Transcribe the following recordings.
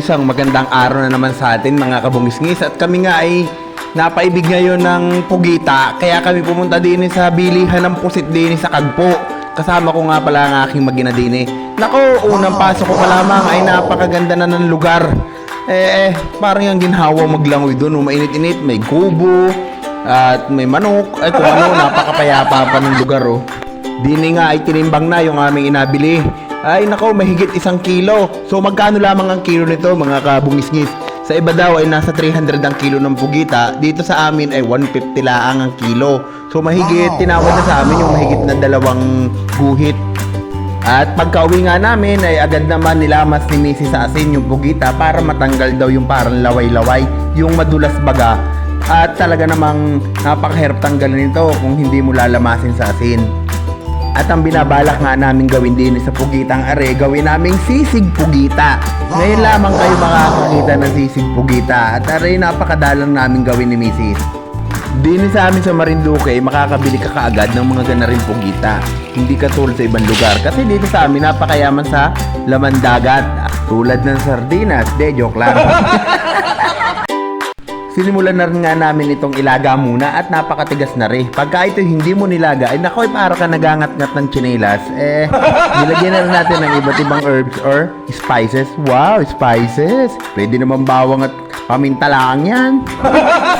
isang magandang araw na naman sa atin mga kabungis-ngis at kami nga ay napaibig ngayon ng pugita kaya kami pumunta din sa bilihan ng pusit din sa Kagpo. Kasama ko nga pala ang aking mag-ina din. Nako, unang pasok ko pa lamang ay napakaganda na ng lugar. Parang yung ginhawa maglangoy doon, mainit-init, may kubo at may manok, ay kung ano, napakapayapa pa ng lugar oh. Dini nga ay tinimbang na yung aming inabili. Ay nako, mahigit 1 kilo. So magkano lamang ang kilo nito mga kabungis-ngis? Sa iba daw ay nasa 300 ang kilo ng pugita. Dito sa amin ay 150 laang ang kilo. So mahigit, tinawad na sa amin yung mahigit na 2 guhit. At pagka-uwi nga namin ay agad naman nilamas ni Mrs. sa asin yung pugita para matanggal daw yung parang laway-laway, yung madulas baga. At talaga namang napakahirap tanggalin ito kung hindi mo lalamasin sa asin. At ang binabalak nga namin gawin din sa pugitang are, gawin naming sisig pugita. Ngayon lamang kayo makakakita ng sisig pugita. At are, napakadalang namin gawin ni Mrs. Din sa amin sa Marinduque, makakabili ka kaagad ng mga ganaring pugita. Hindi katulad sa ibang lugar. Kasi dito sa amin, napakayaman sa laman dagat. Tulad ng sardinas. Joke lang. Sinimulan na rin nga namin itong ilaga muna at napakatigas na rin. Pagka ito hindi mo nilaga, ay nakoy para ka nagangat-ngat ng tsinelas. Nilagyan na rin natin ng iba't ibang herbs or spices. Wow, spices! Pwede naman bawang at paminta lang yan.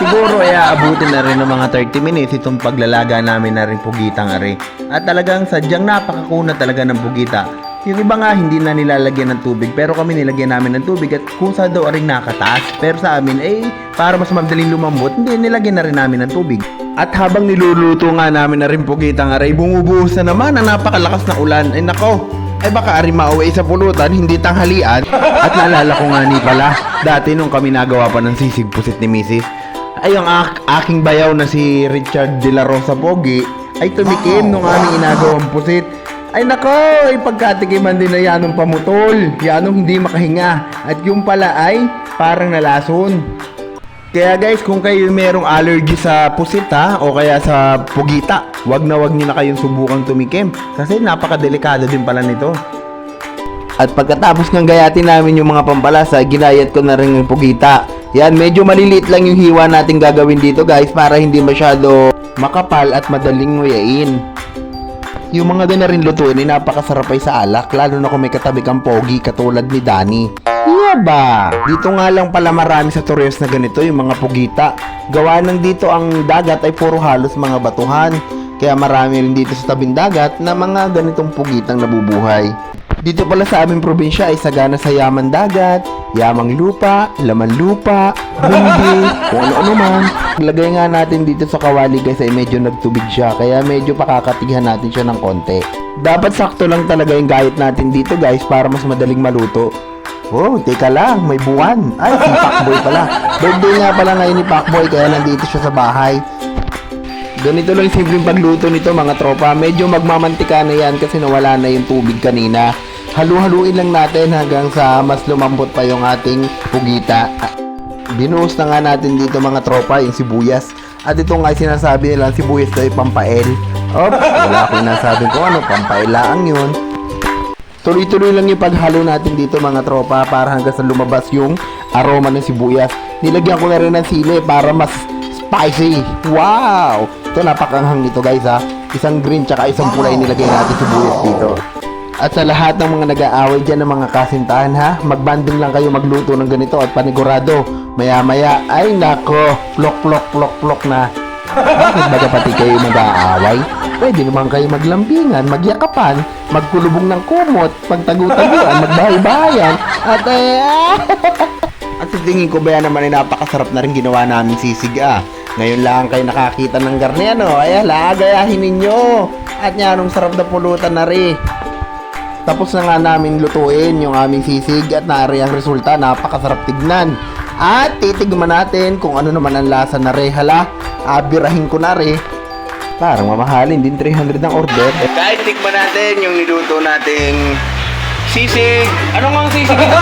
Siguro abutin na rin ng mga 30 minutes itong paglalaga namin na rin pugitang are. At talagang sadyang napakakuna talaga ng pugita. Yung iba nga hindi na nilalagyan ng tubig pero kami nilagyan namin ng tubig at kung sa daw rin nakataas. Pero sa amin para mas madaling lumambot, hindi nilagyan na rin namin ng tubig. At habang niluluto nga namin na rin pugitang aray, bumubuhos na naman ang napakalakas na ulan. Ay nako, baka ari mauwi sa pulutan, hindi tanghalian. At naalala ko nga ni pala, dati nung kami nagawa pa ng sisig pusit ni Mrs. Ay ang aking bayaw na si Richard De La Rosa Pogi ay tumikim nung aming inagawang pusit. Ay nako, pagkatikiman din na yanong pamutol, yanong hindi makahinga. At yung pala ay parang nalason. Kaya guys, kung kayo merong allergy sa pusit o kaya sa pugita, wag na kayong subukang tumikim. Kasi napakadelikado din pala nito. At pagkatapos ng gayatin namin yung mga pampalasa, ginayat ko na rin yung pugita. Yan, medyo maliliit lang yung hiwa natin gagawin dito guys para hindi masyado makapal at madaling nguyain. Yung mga ganarin lutuin ay napakasarap ay sa alak, lalo na kung may katabi kang pogi katulad ni Danny. Ba? Dito nga lang pala marami sa Torres na ganito yung mga pugita. Gawa ng dito ang dagat ay puro halos mga batuhan. Kaya marami rin dito sa tabing dagat na mga ganitong pugitang nabubuhay. Dito pala sa aming probinsya ay sagana sa yaman dagat, yamang lupa, laman lupa, bundi, kung ano-ano man. Lagay nga natin dito sa kawali guys ay medyo nagtubig siya, kaya medyo pakakatigan natin siya ng konti. Dapat sakto lang talaga yung gayat natin dito guys para mas madaling maluto. Oh, teka lang, may buwan. Ay, si Pacboy pala. Birthday nga pala ngayon ni Pacboy kaya nandito siya sa bahay. Ganito lang simpleng pagluto nito mga tropa. Medyo magmamantika na yan kasi nawala na yung tubig kanina. Halu-haluin lang natin hanggang sa mas lumambot pa yung ating pugita. Binuhos na nga natin dito mga tropa yung sibuyas. At ito nga sinasabi nila sibuyas daw ay pampael. Wala akong nasabi ko ano, pampael lang yun. Tuloy-tuloy lang yung paghalo natin dito mga tropa para hanggang sa lumabas yung aroma ng sibuyas. Nilagyan ko na rin ng sili para mas spicy. Wow! Ito napakanghang nito guys ha. Isang green tsaka isang pula nilagay natin sibuyas dito. At sa lahat ng mga nag-aaway dyan ng mga kasintahan ha, magbanding lang kayo magluto ng ganito at panigurado. Maya-maya, ay nako, plok na. Bakit baga pati kayo mag-aaway? Pwede naman kayo maglambingan, magyakapan, magkulubong ng kumot, pagtagu-taguan, magbahay-bahayan, at At sa tingin ko ba naman ay napakasarap na rin ginawa namin sisig Ngayon lang kayo nakakita ng garne ay gayahin ninyo. At yanong sarap na pulutan na rin. Tapos na nga namin lutuin yung aming sisig at naari ang resulta, napakasarap tignan. At titigman natin kung ano naman ang lasa na rin. Abirahin ko na rin. Parang mamahalin din 300 ang order. Kahit tikman natin yung niluto nating sisig. Ano nga ang sisig ito?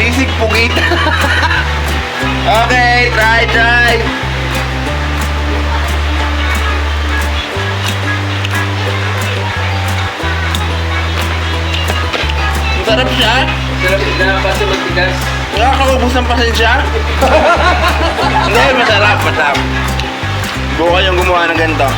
Sisig pugita. Okay, try. Masarap siya. Dapat sa matigas. Nakakaubos ng pasensya? Hindi, masarap. Buka yung gumawa ng ganito.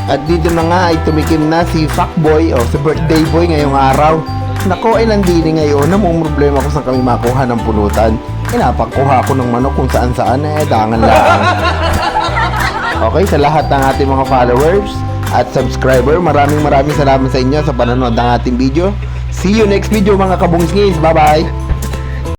At dito na nga ay tumikim na si Fuckboy o si birthday boy ngayong araw. Nako ay nandini ngayon, namumroblema ko sa kami makuha ng pulutan. Inapakuha ko ng manok kung saan dangan lang. Okay, sa lahat ng ating mga followers at subscriber, maraming salamat sa inyo sa panonood ng ating video. See you next video mga kabungsngis. Bye bye!